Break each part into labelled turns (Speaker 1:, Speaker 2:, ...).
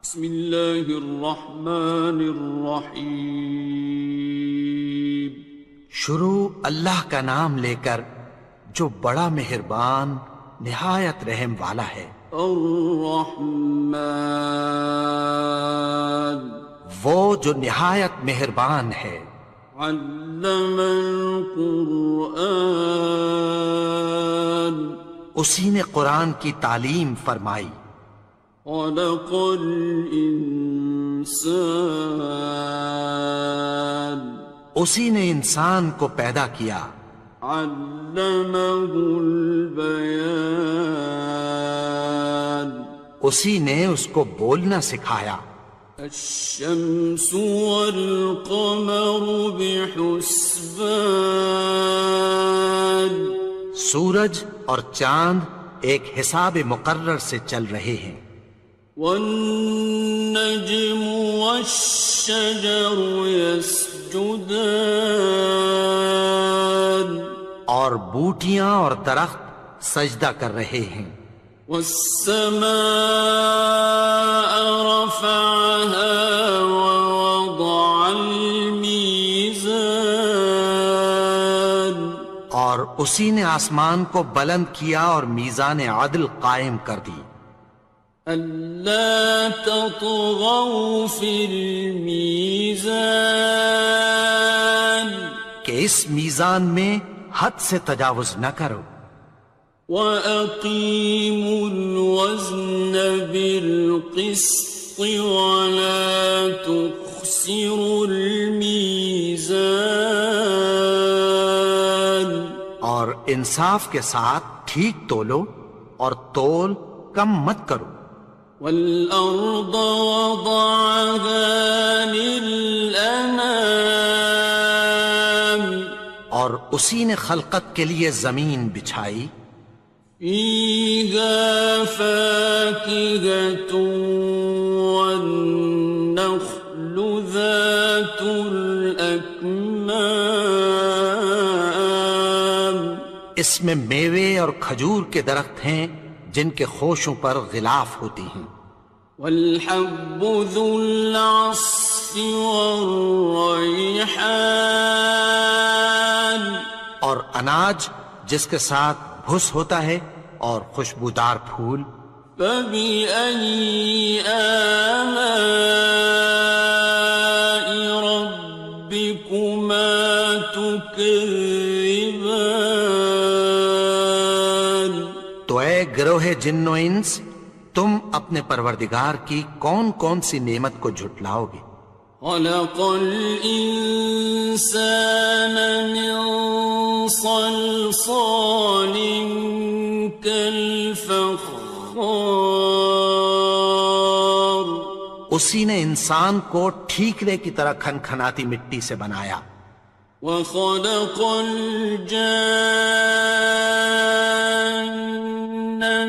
Speaker 1: بسم اللہ الرحمن الرحیم۔
Speaker 2: شروع اللہ کا نام لے کر جو بڑا مہربان نہایت رحم والا ہے۔
Speaker 1: الرحمن،
Speaker 2: وہ جو نہایت مہربان ہے۔
Speaker 1: علم القرآن،
Speaker 2: اسی نے قرآن کی تعلیم فرمائی۔
Speaker 1: خلق الانسان،
Speaker 2: اسی نے انسان کو پیدا کیا۔
Speaker 1: علمہ البیان،
Speaker 2: اسی نے اس کو بولنا سکھایا۔
Speaker 1: الشمس والقمر بحسبان،
Speaker 2: سورج اور چاند ایک حساب مقرر سے چل رہے ہیں۔
Speaker 1: والنجم والشجر يسجدان،
Speaker 2: اور بوٹیاں اور درخت سجدہ کر رہے ہیں۔
Speaker 1: والسماء رفعها ووضع الميزان،
Speaker 2: اور اسی نے آسمان کو بلند کیا اور میزان عدل قائم کر دی۔
Speaker 1: ألا تطغوا في الميزان،
Speaker 2: کہ اس میزان میں حد سے تجاوز نہ کرو۔
Speaker 1: وَأَقِيمُوا الْوَزْنَ بِالْقِسْطِ وَلَا تُخْسِرُوا الْمِيزَانَ،
Speaker 2: اور انصاف کے ساتھ ٹھیک تولو اور تول کم مت کرو۔
Speaker 1: وَالْأَرْضَ وَضَعَهَا لِلْأَنَامِ،
Speaker 2: اور اسی نے خلقت کے لیے زمین بچھائی۔
Speaker 1: فِيهَا فَاكِهَةٌ وَالنَّخْلُ ذَاتُ الْأَكْمَامِ،
Speaker 2: اس میں میوے اور کھجور کے درخت ہیں جن کے خوشوں پر غلاف ہوتی ہیں۔
Speaker 1: وَالْحَبُّ ذُو الْعَصْفِ وَالرَّيْحَانِ،
Speaker 2: اور اناج جس کے ساتھ بھس ہوتا ہے اور خوشبودار پھول۔
Speaker 1: فَبِأَيِّ آلَاءِ رَبِّكُمَا تُكَذِّبَانِ،
Speaker 2: تو اے گروہ جن و انس، تم اپنے پروردگار کی کون کون سی نعمت کو جھٹلاؤ گے؟
Speaker 1: خَلَقَ الْإِنسَانَ مِنْ صَلْصَالٍ كَالْفَخَّارِ،
Speaker 2: اسی نے انسان کو ٹھیکرے کی طرح کھنکھناتی مٹی سے بنایا۔
Speaker 1: وَخَلَقَ الْجَانَّ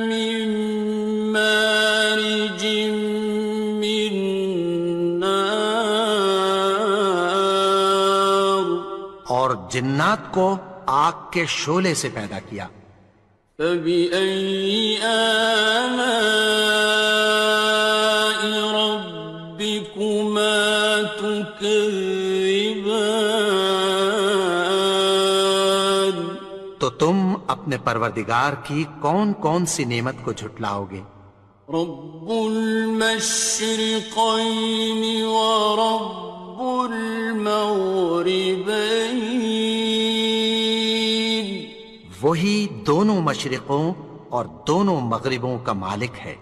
Speaker 1: مِن مَّارِجٍ مِّن نَّارٍ،
Speaker 2: اور جنات کو آگ کے شعلے سے پیدا کیا۔
Speaker 1: فَبِأَيِّ آلَاءِ رَبِّكُمَا تُكَذِّبَانِ،
Speaker 2: تو تم اپنے پروردگار کی کون کون سی نعمت کو جھٹلاؤ گے؟
Speaker 1: رب المشرقين ورب المغربين،
Speaker 2: وہی دونوں مشرقوں اور دونوں مغربوں کا مالک ہے۔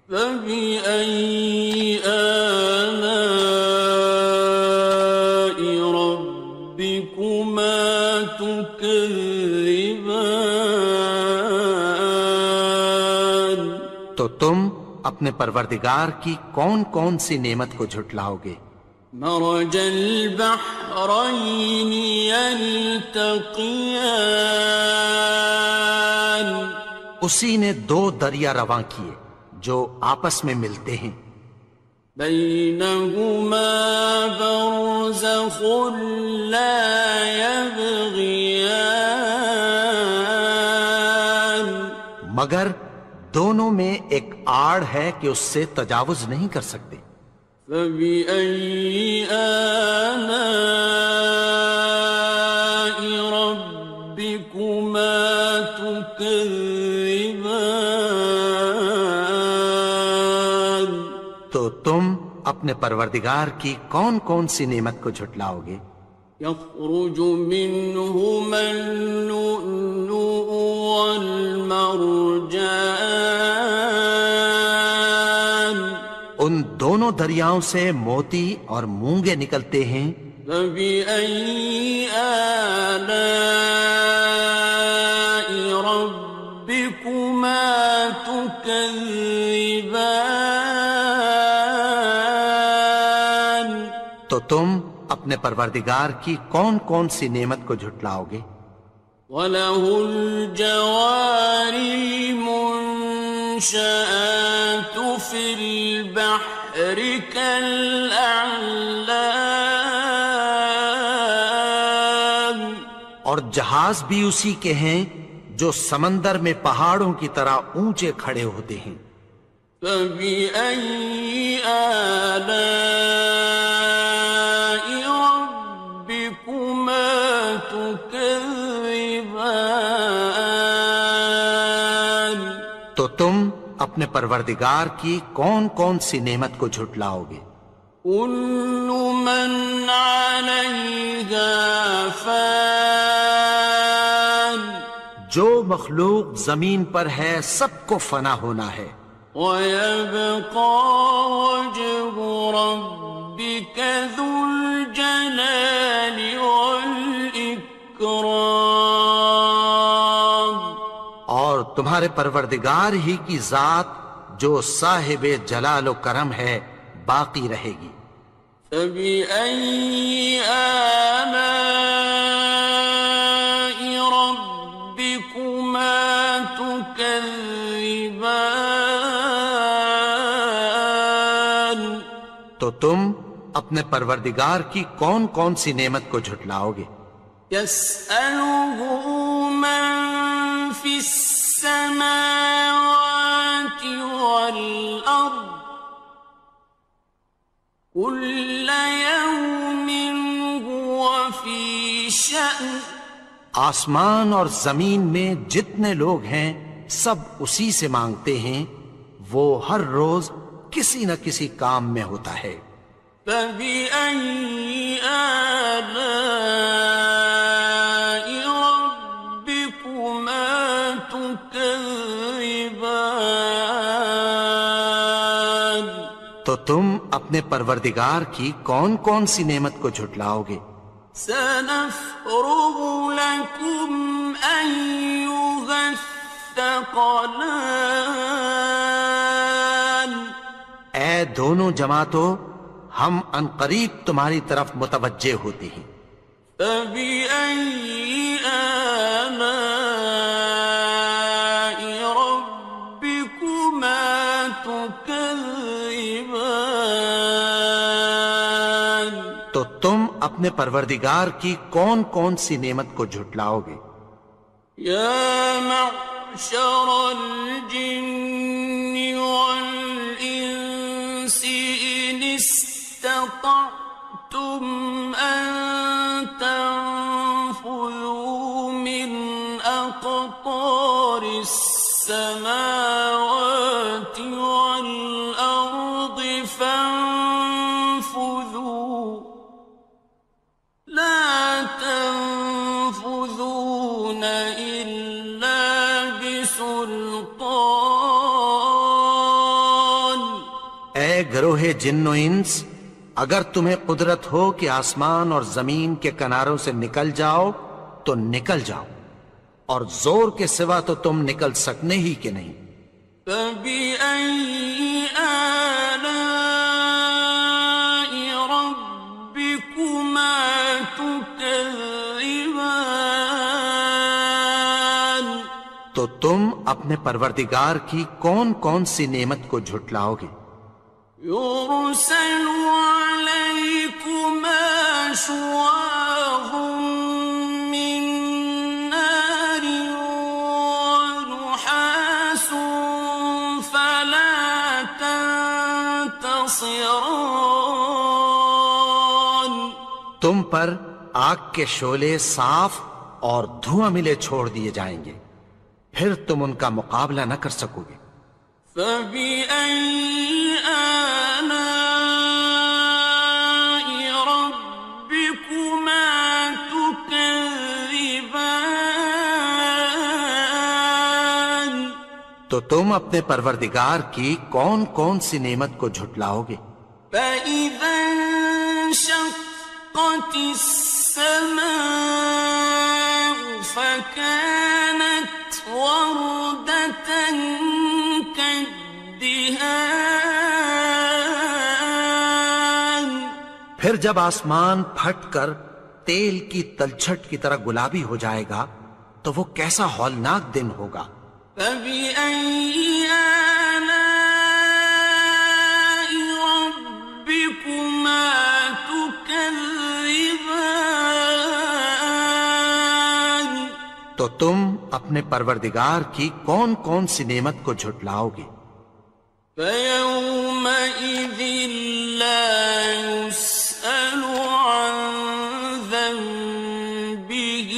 Speaker 1: فبأي آلاء ربكما تكذبان،
Speaker 2: تو تم اپنے پروردگار کی کون کون سی نعمت کو جھٹلاؤ گے؟
Speaker 1: مرج البحرين يلتقيان،
Speaker 2: اسی نے دو دریا رواں کیے جو آپس میں ملتے ہیں۔
Speaker 1: بينهما برزخ لا يبغيان،
Speaker 2: مگر دونوں میں ایک آڑ ہے کہ اس سے تجاوز نہیں کر سکتے۔
Speaker 1: فبأي آلاء ربكما تكذبان؟
Speaker 2: تو تم اپنے پروردگار کی کون کون سی نعمت کو جھٹلاؤ گے؟
Speaker 1: يخرج منهما اللؤلؤ والمرجان،
Speaker 2: ان دونوں دریاؤں سے موتی اور مونگے نکلتے ہیں۔
Speaker 1: فبأي آلاء ربكما تكذبان؟
Speaker 2: تو تم اپنے پروردگار کی کون کون سی نعمت کو جھٹلاؤ گے؟
Speaker 1: وَلَهُ الْجَوَارِ الْمُنشَآتُ فِي الْبَحْرِ كَالْأَعْلَامِ،
Speaker 2: اور جہاز بھی اسی کے ہیں جو سمندر میں پہاڑوں کی طرح اونچے کھڑے ہوتے ہیں۔
Speaker 1: فَبِأَيِّ آلَاءِ رَبِّكُمَا تُكَذِّبَانِ؟
Speaker 2: تو تم اپنے پروردگار کی کون کون سی نعمت کو جھٹلاؤ گے؟
Speaker 1: كُلُّ مَنْ عَلَيْهَا فَانٍ،
Speaker 2: جو مخلوق زمین پر ہے سب کو فنا ہونا ہے۔
Speaker 1: وَيَبْقَى وَجْهُ رَبِّكَ ذُو الْجَلَالِ وَالْإِكْرَامِ،
Speaker 2: اور تمہارے پروردگار ہی کی ذات جو صاحب جلال و کرم ہے باقی رہے گی۔
Speaker 1: فَبِأَيِّ آلَاءِ رَبِّكُمَا تُكَذِّبَانِ؟
Speaker 2: تو تم اپنے پروردگار کی کون کون سی نعمت کو جھٹلاؤ گے؟
Speaker 1: يَسْأَلُهُ مَن فِي السَّمَاوَاتِ وَالْأَرْضِ كُلَّ يَوْمٍ هُوَ فِي شَأْنٍ،
Speaker 2: آسمان اور زمین میں جتنے لوگ ہیں سب اسی سے مانگتے ہیں، وہ ہر روز کسی نہ کسی کام میں ہوتا ہے۔
Speaker 1: فَبِأَيِّ آلَاءِ رَبِّكُمَا تُكَذِّبَانِ؟
Speaker 2: تو تم اپنے پروردگار کی کون کون سی نعمت کو جھٹلاؤ گے؟
Speaker 1: سَنَفْرُغُ لَكُمْ أَيُّهَ الثَّقَلَانِ،
Speaker 2: اے دونوں جماعتوں، ہم عنقریب تمہاری طرف متوجہ ہوتے ہیں۔
Speaker 1: فَبِأَيِّ آلَاءِ رَبِّكُمَا تُكَذِّبَانِ؟
Speaker 2: تو تم اپنے پروردگار کی کون کون سی نعمت کو جھٹلاؤ گے؟
Speaker 1: يَا مَعْشَرَ الْجِنِّ وَالْإِنسِ إِنِ اسْتَطَعْتُمْ أَن تَنفُذُوا مِنْ أَقْطَارِ السَّمَاوَاتِ وَالْأَرْضِ فَانفُذُوا لَا تَنفُذُونَ إِلَّا بِسُلْطَانٍ۔
Speaker 2: اے گروہ جن و انس، اگر تمہیں قدرت ہو کہ آسمان اور زمین کے کناروں سے نکل جاؤ تو نکل جاؤ، اور زور کے سوا تو تم نکل سکنے ہی کہ نہیں۔
Speaker 1: فَبِأَيِّ آلَاءِ رَبِّكُمَا تُكَذِّبَانِ؟
Speaker 2: تو تم اپنے پروردگار کی کون کون سی نعمت کو جھٹلاؤ گے؟
Speaker 1: يُرْسَلُ عَلَيْكُمَا شُوَاظٌ مِّن نَّارٍ وَنُحَاسٌ ينتصران
Speaker 2: تم پر آگ کے شعلے صاف اور دھواں ملے چھوڑ دیے جائیں گے، پھر تم ان کا مقابلہ نہ کر سکو گے۔
Speaker 1: فبأي آلاء ربكما تكذبان
Speaker 2: تو تم اپنے پروردگار کی کون کون سی نعمت کو جھٹلاؤ گے؟
Speaker 1: فإذا انشقت السماء فكانت وردة كالدهان
Speaker 2: پھر جب آسمان پھٹ کر تیل کی تلچھٹ کی طرح گلابی ہو جائے گا تو وہ کیسا ہولناک دن ہوگا۔
Speaker 1: فبأي آلاء ربكما تكذبان
Speaker 2: تو تم اپنے پروردگار کی کون کون سی نعمت کو جھٹلاؤ گے؟
Speaker 1: فيومئذ لا يسأل عن ذنبه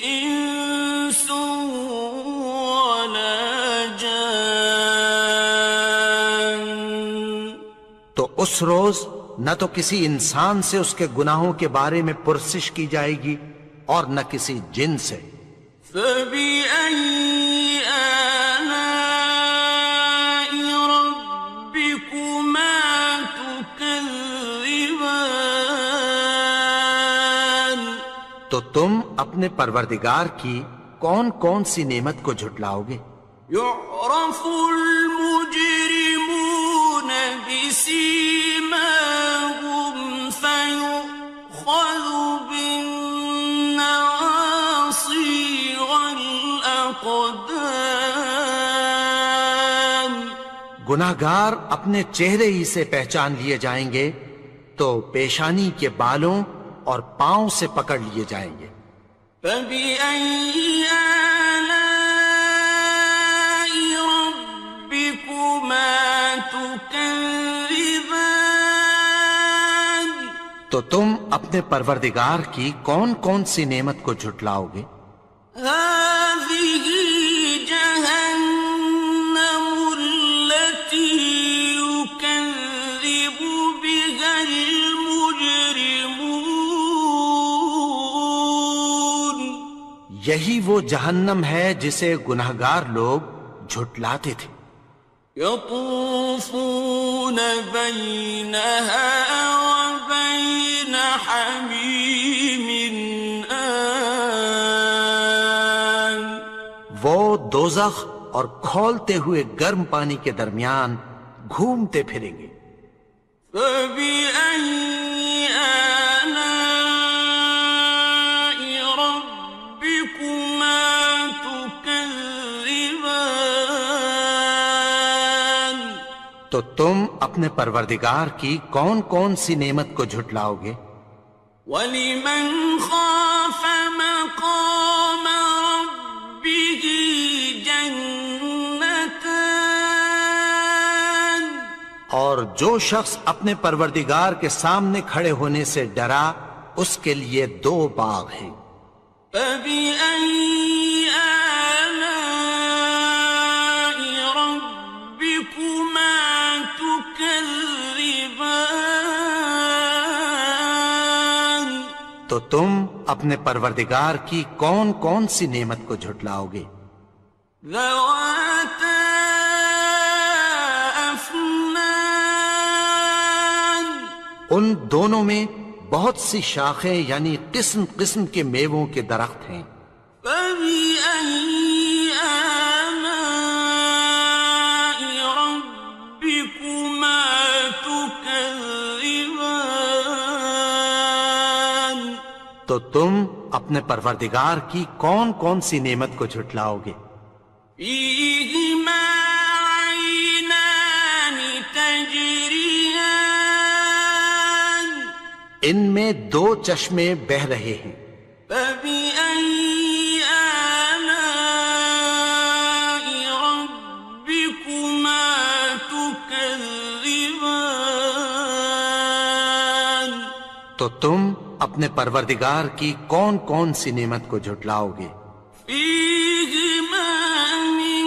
Speaker 1: إنس ولا جان
Speaker 2: تو اس روز نہ تو کسی انسان سے اس کے گناہوں کے بارے میں پرسش کی جائے گی اور نہ کسی جن سے۔
Speaker 1: فبأي آلاء ربكما تكذبان
Speaker 2: تو تم اپنے پروردگار کی کون کون سی نعمت کو جھٹلاؤ گے؟
Speaker 1: يعرف المجرمون بسيماهم فيؤخذ بالنواصي والأقدام
Speaker 2: گناہگار اپنے چہرے ہی سے پہچان لیے جائیں گے تو پیشانی کے بالوں اور پاؤں سے پکڑ لیے جائیں گے۔
Speaker 1: فبأي آلاء ربكما تكذبان
Speaker 2: تو تم اپنے پروردگار کی کون کون سی نعمت کو جھٹلاؤ گے؟
Speaker 1: هذه جهنم التي يكذب بها المجرمون
Speaker 2: یہی وہ جہنم ہے جسے گناہگار لوگ جھٹلاتے تھے۔
Speaker 1: يطوفون بينها وبين حميم آن
Speaker 2: وہ دوزخ اور کھولتے ہوئے گرم پانی کے درمیان گھومتے پھریں گے۔
Speaker 1: فبأي آلاء ربكما تكذبان
Speaker 2: تو تم اپنے پروردگار کی کون کون سی نعمت کو جھٹلاؤ گے؟
Speaker 1: وَلِمَنْ خَافَ مَقَامَ رَبِّهِ جَنَّتَانِ
Speaker 2: اور جو شخص اپنے پروردگار کے سامنے کھڑے ہونے سے ڈرا اس کے لیے دو باغ ہیں۔
Speaker 1: فَبِأَيِّ آلَاءِ رَبِّكُمَا تُكَذِّبَانِ
Speaker 2: تو تم اپنے پروردگار کی کون کون سی نعمت کو جھٹلاؤ گے؟
Speaker 1: ذَوَاتَا أَفْنَانٍ
Speaker 2: ان دونوں میں بہت سی شاخیں یعنی قسم قسم کے میووں کے درخت ہیں۔
Speaker 1: فَبِأَيِّ آلَاءِ رَبِّكُمَا تُكَذِّبَانِ
Speaker 2: تو تم اپنے پروردگار کی کون کون سی نعمت کو جھٹلاؤ گے؟
Speaker 1: فِيهِمَا عَيْنَانِ تَجْرِيَانِ
Speaker 2: ان میں دو چشمے بہہ رہے ہیں۔
Speaker 1: فَبِأَيِّ آلَاءِ رَبِّكُمَا تُكَذِّبَانِ تكذبان
Speaker 2: تو تم اپنے پروردگار کی کون کون سی نعمت کو جھٹلاؤ گے؟
Speaker 1: فيهما من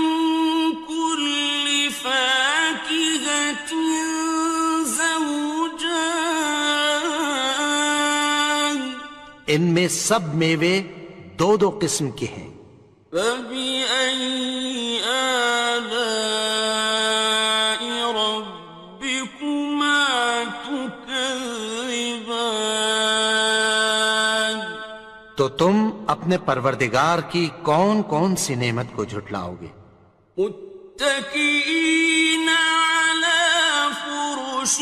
Speaker 1: كل فاكهة زوجان
Speaker 2: ان میں سب میوے دو دو قسم کے ہیں۔
Speaker 1: فبأي آلاء ربكما تكذبان
Speaker 2: تو تم اپنے پروردگار کی کون کون سی نعمت کو جھٹلاؤ گے؟
Speaker 1: متكئين على فرش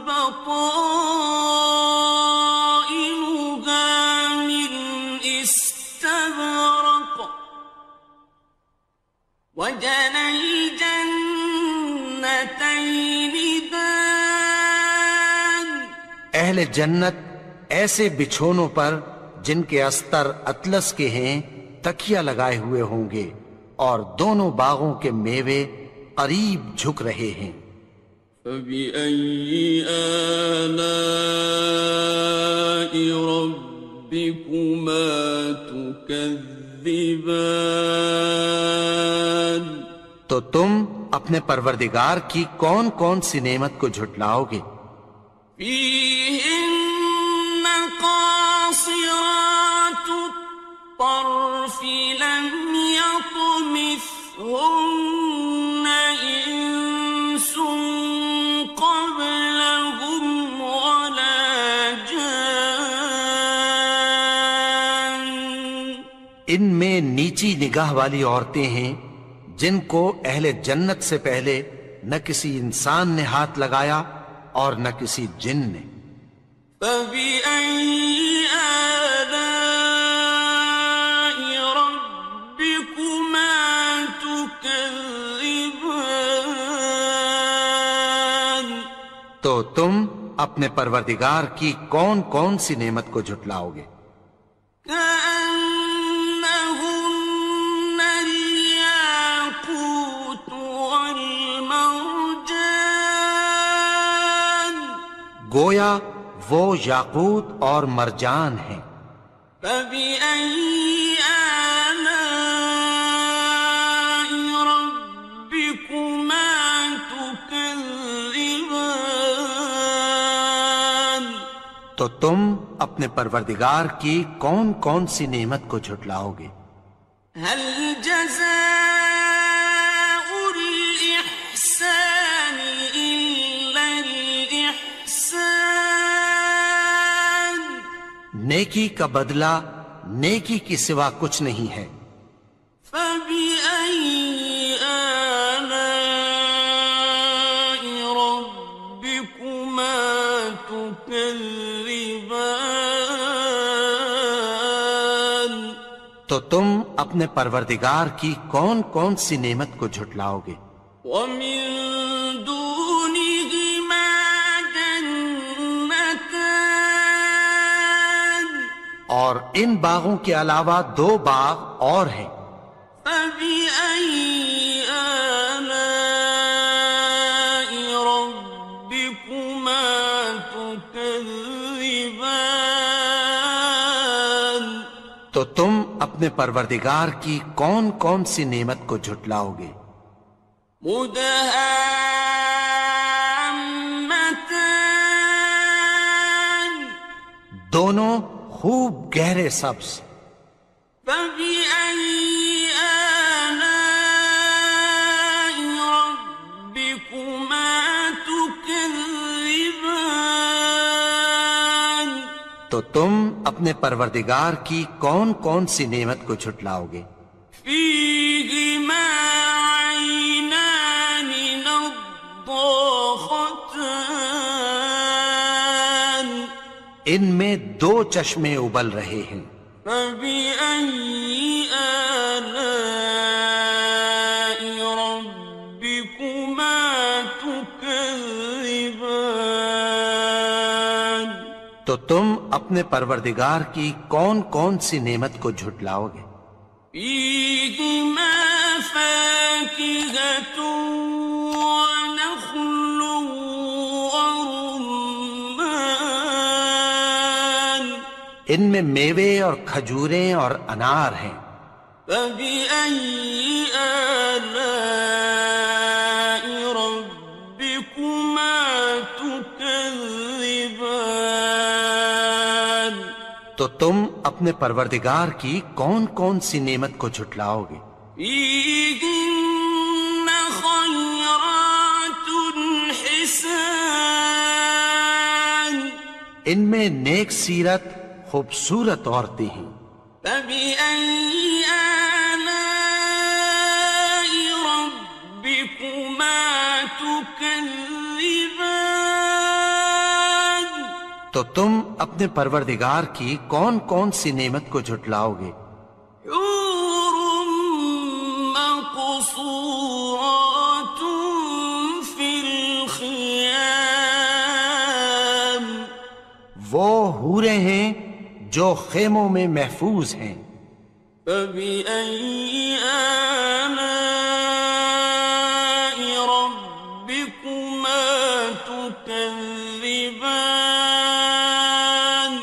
Speaker 1: بطائنها من استبرق وجنى الجنتين دان
Speaker 2: اہل جنت ایسے بچھونوں پر جن کے استر اطلس کے ہیں تکیہ لگائے ہوئے ہوں گے، اور دونوں باغوں کے میوے قریب جھک رہے ہیں۔
Speaker 1: فبأي آلاء ربكما تكذبان
Speaker 2: تو تم اپنے پروردگار کی کون کون سی نعمت کو جھٹلاؤ گے؟
Speaker 1: فيهن قاصرات الطرف لم يطمثهن إنس قبلهم ولا جان
Speaker 2: ان میں نیچی نگاہ والی عورتیں ہیں جن کو اہل جنت سے پہلے نہ کسی انسان نے ہاتھ لگایا اور نہ کسی جن نے۔
Speaker 1: فبأي آلاء ربكما تكذبان
Speaker 2: تو تم اپنے پروردگار کی کون کون سی نعمت کو جھٹلاؤ گے؟
Speaker 1: كأنهن الياقوت والمرجان
Speaker 2: گویا وہ یاقوت اور مرجان ہیں۔
Speaker 1: فبأي آلاء ربكما تكذبان
Speaker 2: تو تم اپنے پروردگار کی کون کون سی نعمت کو جھٹلاؤ گے؟
Speaker 1: هل جزاء الإحسان إلا الإحسان
Speaker 2: نیکی کا بدلہ نیکی کی سوا کچھ نہیں ہے۔
Speaker 1: فبأي آلاء ربكما تكذبان
Speaker 2: تو تم اپنے پروردگار کی کون کون سی نعمت کو جھٹلاؤ گے؟
Speaker 1: ومن دونهما جنتان
Speaker 2: اور ان باغوں کے علاوہ دو باغ اور ہیں۔
Speaker 1: فبأي آلاء ربكما تكذبان
Speaker 2: تو تم اپنے پروردگار کی کون کون سی نعمت کو جھٹلاؤ گے؟
Speaker 1: مدهامتان
Speaker 2: دونوں خوب گہرے سبز۔
Speaker 1: فبأي آلاء ربكما تكذبان
Speaker 2: تو تم اپنے پروردگار کی کون کون سی نعمت کو جھٹلاؤ گے؟
Speaker 1: فيهما عينان نضاختان
Speaker 2: ان میں دو چشمے ابل رہے ہیں۔
Speaker 1: فبأي آلاء ربكما تكذبان
Speaker 2: تو تم اپنے پروردگار کی کون کون سی نعمت کو جھٹلاؤ گے؟
Speaker 1: فيهما فاكهة ونخل
Speaker 2: ان میں میوے اور کھجوریں اور انار ہیں۔
Speaker 1: فبأي آلاء ربكما تكذبان؟
Speaker 2: تو تم اپنے پروردگار کی کون کون سی نعمت کو جھٹلاؤ گے؟
Speaker 1: فيهن خيرات حسان،
Speaker 2: ان میں نیک سیرت خوبصورت عورتیں ہیں۔
Speaker 1: فبأي آلاء ربكما تكذبان؟
Speaker 2: تو تم اپنے پروردگار کی کون کون سی نعمت کو جھٹلاؤ گے؟
Speaker 1: حور مقصورات في الخيام،
Speaker 2: وہ حوریں ہیں جو خیموں میں محفوظ ہیں۔
Speaker 1: فبأي آلاء ربكما تكذبان؟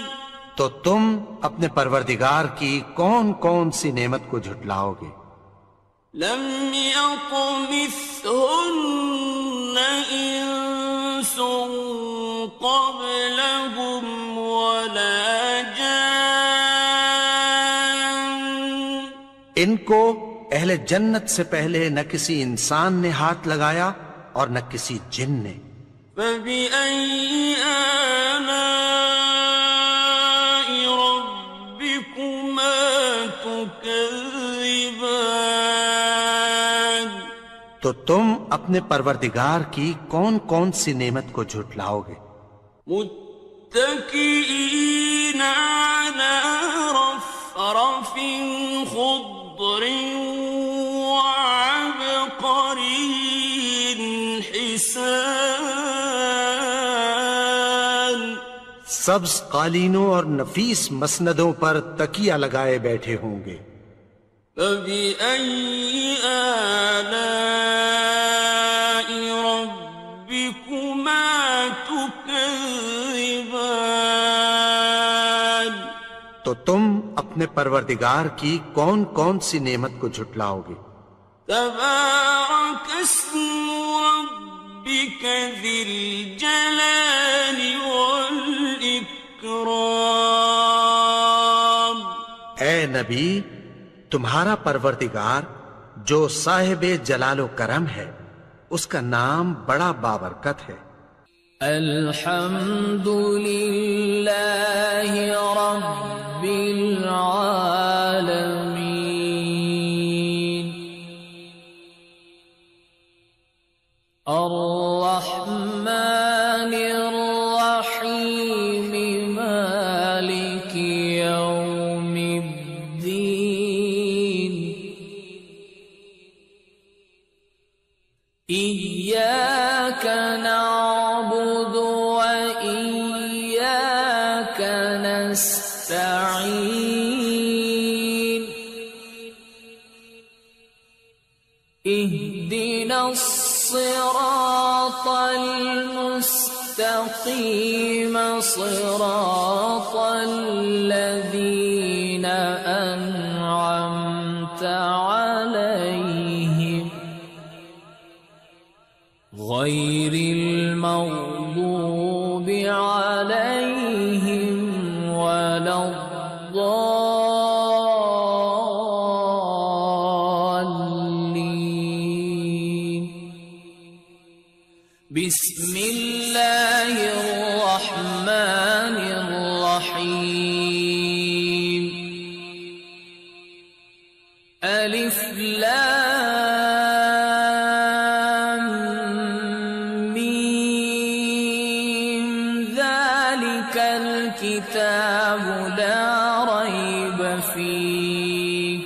Speaker 2: تو تم اپنے پروردگار کی کون کون سی نعمت کو جھٹلاؤ گے؟
Speaker 1: لم يطمثهن إنس قبلهم ولا جان،
Speaker 2: ان کو اہل جنت سے پہلے نہ کسی انسان نے ہاتھ لگایا اور نہ کسی جن نے۔
Speaker 1: فبأي آلاء ربكما تكذبان؟
Speaker 2: تو تم اپنے پروردگار کی کون کون سی نعمت کو جھٹلاؤ گے؟
Speaker 1: متكئين على رفرف خضر وعبقري حسان،
Speaker 2: سبز قالینوں اور نفیس مسندوں پر تکیہ لگائے بیٹھے ہوں گے۔
Speaker 1: فبأي آلاء ربكما تكذبان؟
Speaker 2: تو تم اپنے پروردگار کی کون کون سی نعمت کو جھٹلاؤ گے؟
Speaker 1: تبارك اسم ربك ذي الجلال والإكرام۔
Speaker 2: اے نبی، تمہارا پروردگار جو صاحب جلال و کرم ہے، اس کا نام بڑا بابرکت ہے۔
Speaker 3: الحمد للہ رب العالمین، الرحمن الرحیم، مالک یوم الدین، إياك نعبد وإياك نستعين، اهدنا الصراط المستقيم، صراط الذين أنعمت عليهم غير المغضوب عليهم ولا الضالين۔ بسم الله الرحمن الرحيم، ألف لام ميم، ذلك الكتاب لا ريب فيه،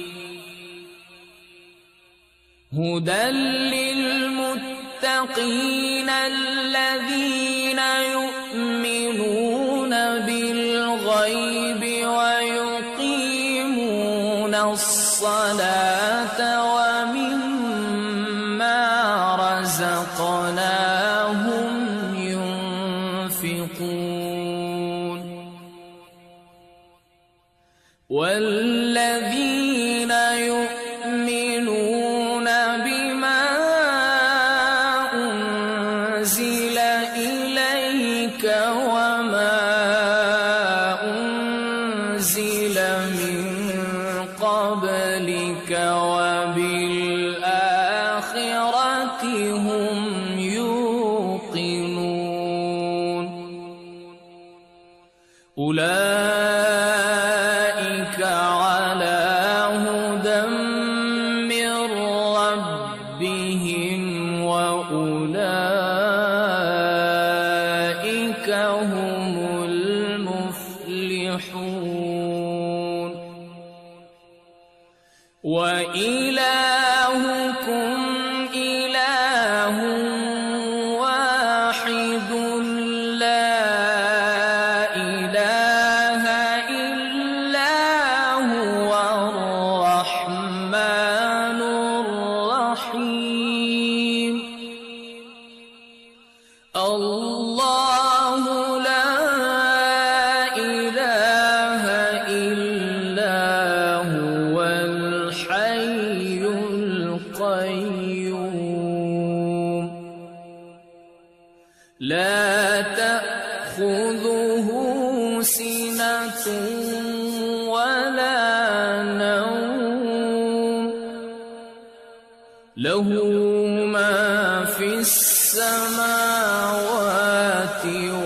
Speaker 3: هدى للمتقين الذين يؤمنون بالغيب ويقيمون الصلاة ومما رزقناهم ينفقون، والذين يؤمنون بما أنزل إليك وما أنزل من قبلك وبالآخرة هم يوقنون أولئك على هدى من ربهم وأولئك هم المفلحون وإلهكم إله واحد لا إله إلا هو الرحمن الرحيم الله لا إله إلا هو الحي القيوم لا تأخذه سنة ولا نوم له ما في السماوات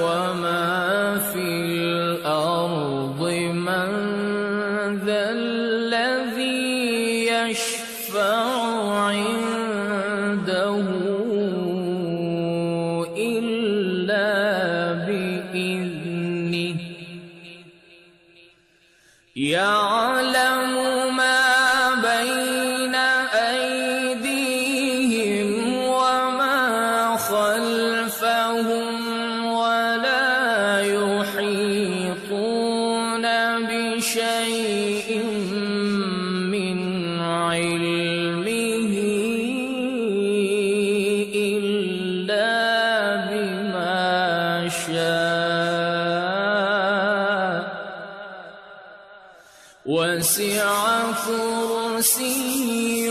Speaker 3: وما في الأرض من ذا الذي يشفع عنده إلا بإذنه يعلم ما بين أيديهم وما خلفهم ولا يحيطون بشيء من علمه إلا بما شاء وسع كرسيه